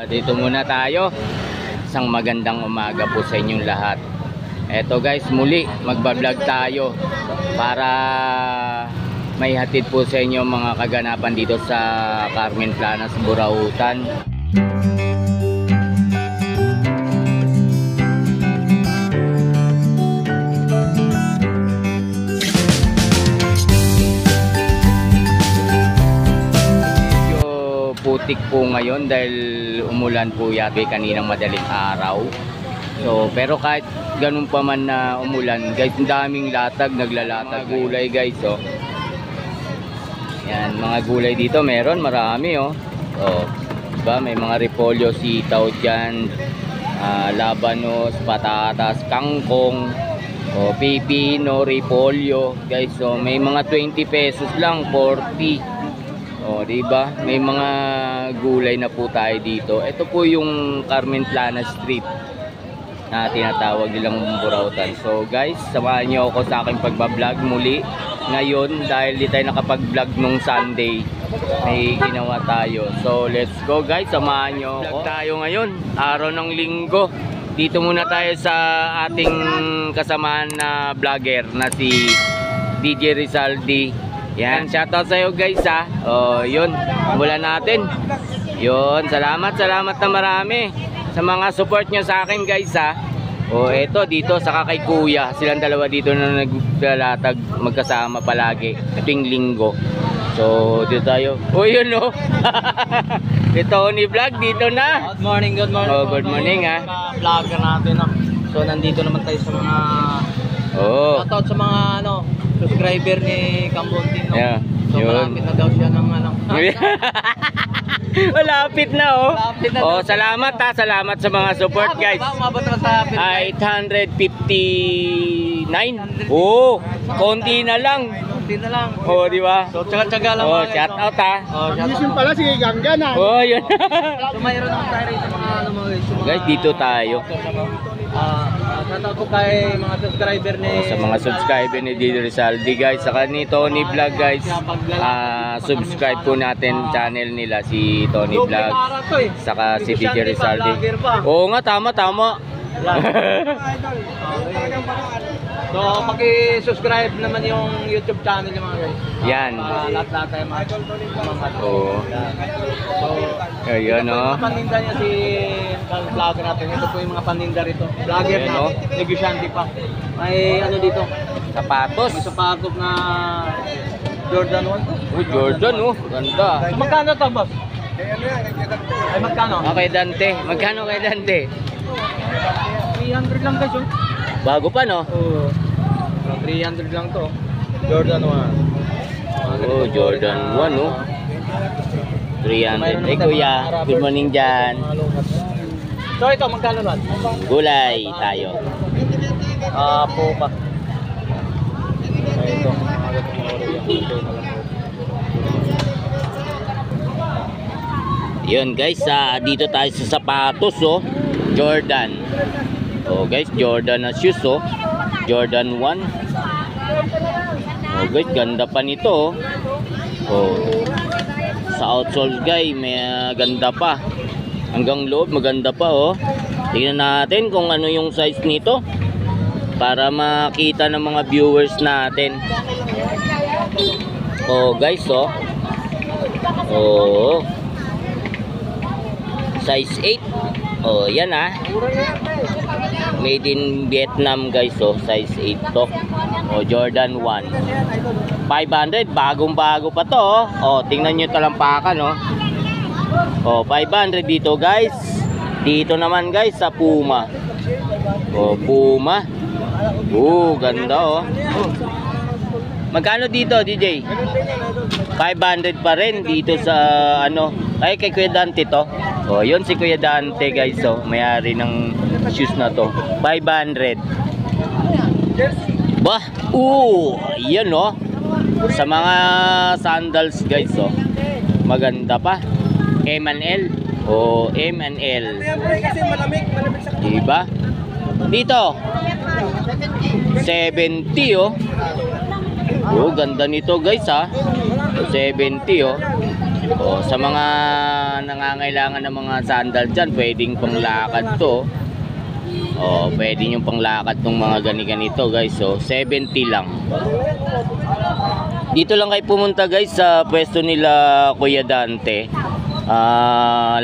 Dito muna tayo. Isang magandang umaga po sa inyong lahat. Eto guys, muli magbablog tayo para may hatid po sa inyo mga kaganapan dito sa Carmen Planas, Burautan. Putik po ngayon dahil umulan po yata kaninang madaling araw. So pero kahit ganun pa man na umulan guys, ang daming latag, naglalatag gulay guys. Oh. Yan, mga gulay dito meron marami oh. Oh, diba? May mga repolyo, sitaw dyan, labanos, patatas, kangkong, oh, pipino, repolyo guys. So may mga 20 pesos lang, 40. Oh, di ba? May mga gulay na po tayo dito. Ito po yung Carmen Planas Street na tinatawag nilang Burautan. So guys, samahan niyo ako sa aking pagbablog muli ngayon dahil di tayo nakapag-vlog nung Sunday. May ginawa tayo. So let's go guys, samahan niyo ako. Vlog tayo ngayon, araw ng Linggo. Dito muna tayo sa ating kasamahan na vlogger na si DJ Rizaldi. Yan, shoutout sa iyo guys ha. Oh, yun, mula natin. Yun, salamat na marami sa mga support nyo sa akin guys ha. Oh, eto dito saka kay Kuya. Silang dalawa dito na naglalatag magkasama palagi tuwing Linggo. So, dito tayo. Oh, yun oh. Ito ni vlog dito na. Good morning, good morning. Oh, good morning ha. Vlogger natin. So, nandito naman tayo sa mga shoutout sa mga subscriber ni Cambontin, no? Yeah, so yun. malapit na daw siya ng malapit na oh. Malapit na Oh, salamat ha, salamat sa mga support guys. Umabot na sa 859. Oh, konti na lang. konti na lang. Oh, di ba? So tsaga-tsaga lang. Oh, shout out ha. Oh, shout out. Yung pala si Gangga na. Oh, yun. So mayroon naman tayo rin sa mga Guys, dito tayo. shout out po kay mga subscriber ni Sa mga subscriber ni DJ Rizaldi guys, saka ni Tony Vlog guys. Subscribe po natin channel nila si Tony Vlog, saka si DJ Rizaldi. Oo nga, tama. So, paki-subscribe naman yung YouTube channel yung mga guys. Yan. Lahat-lahat tayo mga Oo. So, Ayun ito po oh. yung mga paninda niya si vlogger natin. Ito po yung mga paninda rito. Vlogger Ayan, na, oh. negosyante pa. May ano dito, Sapatos. may sapatos na Jordan 1. Oh, Jordan oh. Ganda. So, magkano to, boss? Ay, magkano? Okay, Dante. Magkano kay Dante? 300 lang guys, oh. Bago pa no? Oo. So, 300 lang to. Jordan 1. Oh, Jordan 1 oh. 300. Eh kuya, good morning dyan. So ito, magkano lang? Gulay tayo. Po pa. Ito. Yun guys, dito tayo sa sapatos oh. Jordan. Oh guys, Jordan na shoes oh. Jordan 1. Oh guys, ganda pa nito oh. Oh. Sa outsole guys, may ganda pa. Hanggang loob maganda pa oh. Tingnan natin kung ano yung size nito para makita ng mga viewers natin. Oh guys oh. Oh. Size 8. Oh, yan ah. Made in Vietnam guys oh. Size 8 to. Oh, Jordan 1. 500, bagong-bago pa to oh. Oh, tingnan niyo talampakan oh. Oh, 500 dito guys. Dito naman guys sa Puma. Oh, Puma. Oh, ganda oh. Magkano dito, DJ? 500 pa rin dito sa ano. Ay, kay Kuya Dante to. Oh, yun si Kuya Dante guys oh. May-ari ng shoes na to. 500. Bah, yan oh. Sa mga sandals guys oh. Maganda pa. M&L. Oh, M&L. Diba? Dito 70 oh. Oh, ganda nito guys ha. 70 oh. Oh, sa mga nangangailangan ng mga sandal dyan, pwedeng panglakad to. Oh, pwede yung panglakad ng mga ganito guys. So 70 lang. Dito lang kayo pumunta guys sa pwesto nila Kuya Dante.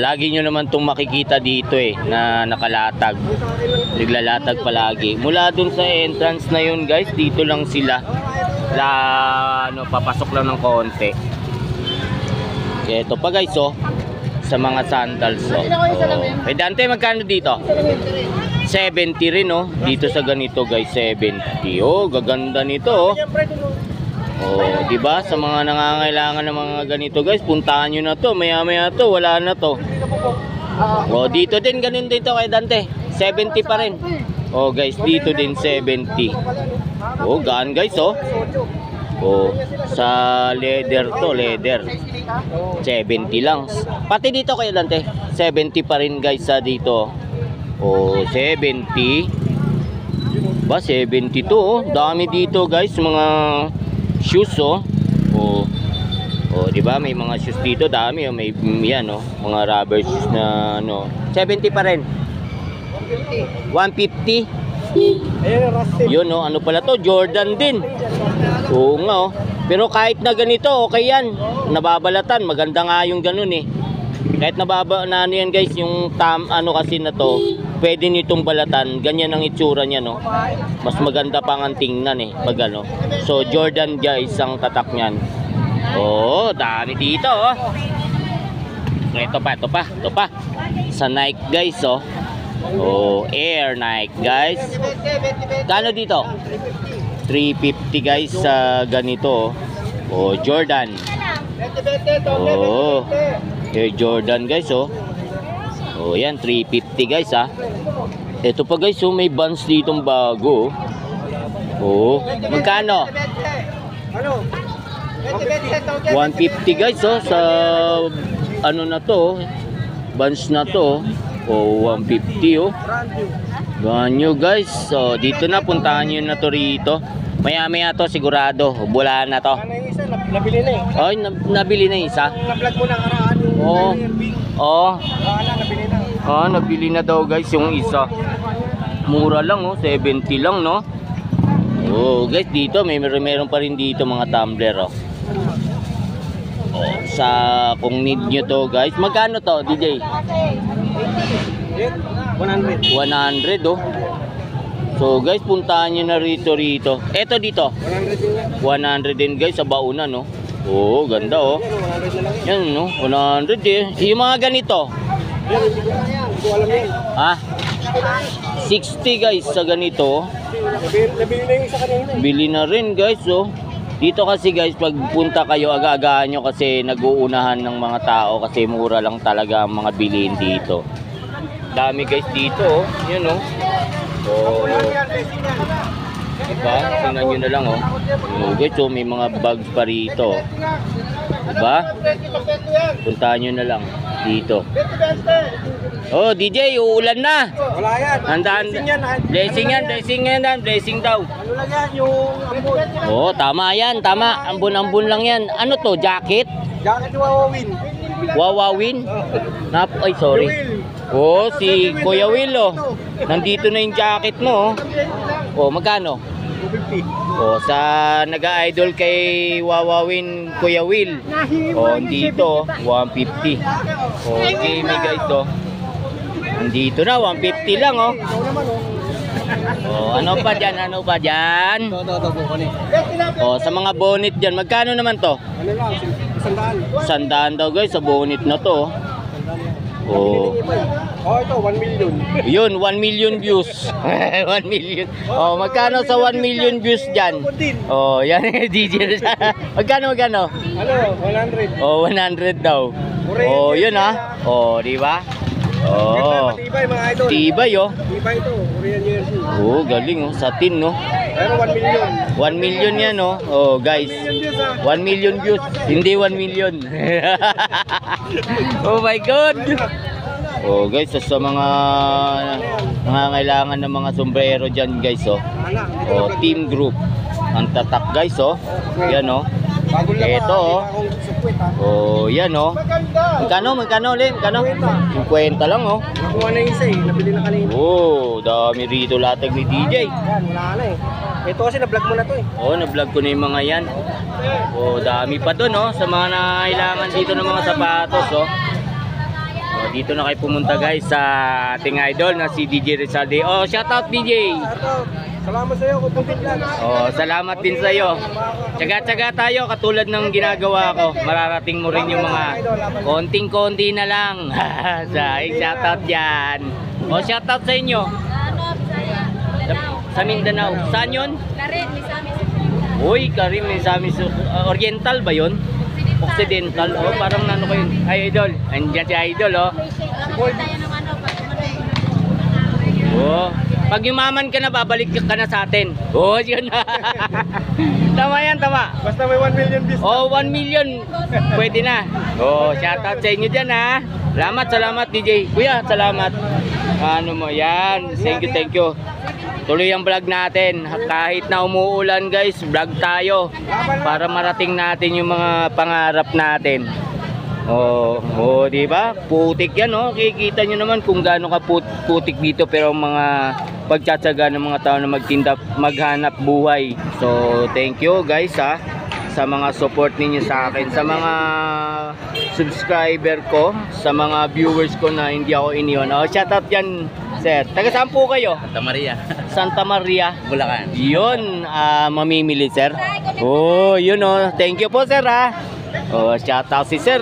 Lagi nyo naman itong makikita dito na nakalatag. Naglalatag palagi. Mula dun sa entrance na yun guys, dito lang sila. Papasok lang ng konti. Ito pa guys sa mga sandals. Kuya Dante, magkano dito? 70 rin dito sa ganito guys, 70. Gaganda nito di ba? Sa mga nangangailangan ng mga ganito guys, puntahan niyo na to. Maya-maya to, wala na to. Dito din ganun dito kay Dante. 70 pa rin. Guys, dito din 70. Gaan guys sa leather to, leather. 70 lang. Pati dito kay Dante, 70 pa rin guys dito. 70 ba 72 dami dito guys mga shoes di ba may mga shoes dito dami may yan mga rubber shoes na 70 pa rin 150 yun ano pala to Jordan din nga pero kahit na ganito okay yan nababalatan maganda nga yung ganun kahit yan guys yung kasi na to pwede nitong balatan ganyan ang itsura niya mas maganda pang ang tingnan pag so Jordan guys ang tatak niyan dami dito ito pa sa Nike guys Air Nike guys kano dito 350 guys sa ganito Jordan Air Jordan guys yan 350 guys ito pa guys may Vans ditong bago magkano 150 guys sa na to Vans na to 150 ganyo guys dito na puntahan nyo na to rito maya to sigurado bulaan na to nabili na nabili na isa na-vlog mo na karaan nabili na daw guys yung isa mura lang 70 lang guys dito meron pa rin dito mga tumbler sa kung need nyo to guys magkano to DJ 100 so guys puntahan nyo na rito eto dito 100 din guys sa baunan ganda yan 100 yung mga ganito 60 guys sa ganito bili na rin guys dito kasi guys pag punta kayo aga-agahan nyo kasi nag-uunahan ng mga tao kasi mura lang talaga ang mga bilihin dito dami guys dito yun diba? Tingnan nyo na lang guys may mga bags pa rito diba? Puntahan nyo na lang dito DJ uulan na wala yan blessing yan blessing daw ano lang yan yung ambon tama yan ambon lang yan ano to jacket Wawawin ay sorry si Kuya Will nandito na yung jacket mo magkano 250 sa nag-idol kay Wawawin Kuya Will dito 150 okay may guys nandito na 150 lang ano pa dyan sa mga bonnet dyan magkano naman to 100 daw guys sa bonnet na to ito 1 million yun 1 million views 1 million magkano sa 1 million views dyan yan DJ magkano 100 100 daw yun diba matibay mga idol tibay tibay ito Korean jersey galing satin pero 1 million 1 million yan guys 1 million views hindi 1 million oh my god guys sa mga nangangailangan ng mga sombrero dyan guys team group ang tatak guys yan Ito oh. Oh, yan oh. Magkano ulit? Magkano? 50 lang oh. Nakuha na isa eh, nabili na kanina. Oh, dami rito latag ni DJ. Yan, wala na eh. Ito kasi na-vlog mo na to eh. Oh, na-vlog ko na yung mga yan. Oh, dami pa doon oh, sa mga nangailangan dito ng mga sapatos oh. Oh, dito na kayo pumunta guys sa ating idol na si DJ Rizalde. Oh, shout out DJ. Salamat sa iyo, Kupuntit lang. Oh, salamat din sa iyo. Tsaga-tsaga tayo katulad ng ginagawa ko. Mararating mo rin yung mga konting-konti na lang. Shout out diyan. Oh, shout out sa inyo. Sa Mindanao. Saan yun? Karin, Misamis. Uy, Karim, Misamis. Oriental ba yun? Occidental. Oh, parang nano ko yun. Ay, idol. Andiyan si idol, oh. Alam tayo ng ano, pag Oh. Pag yumaman ka na, babalik ka na sa atin. Oh, yun na. Tama yan, tama. Basta may 1 million business. Oh, 1 million. Pwede na. Oh, shout out sa inyo dyan, ha. Salamat, DJ. Kuya, salamat. Ano mo, yan. Thank you. Tuloy ang vlog natin. Kahit na umuulan, guys, vlog tayo. Para marating natin yung mga pangarap natin. Oh, di ba? Putik yan, oh. Kikita nyo naman kung gaano ka putik dito, pero mga pagtsatsaga ng mga tao na magtinda, maghanap buhay. So, thank you guys ha sa mga support ninyo sa akin, sa mga subscriber ko, sa mga viewers ko na hindi ako iniwan. Oh, shout out yan, sir. Taga saan po kayo? Santa Maria. Santa Maria, Bulacan. yun, mamimili sir. Oh, yun oh. Thank you po sir ha. Oh, shout out si sir.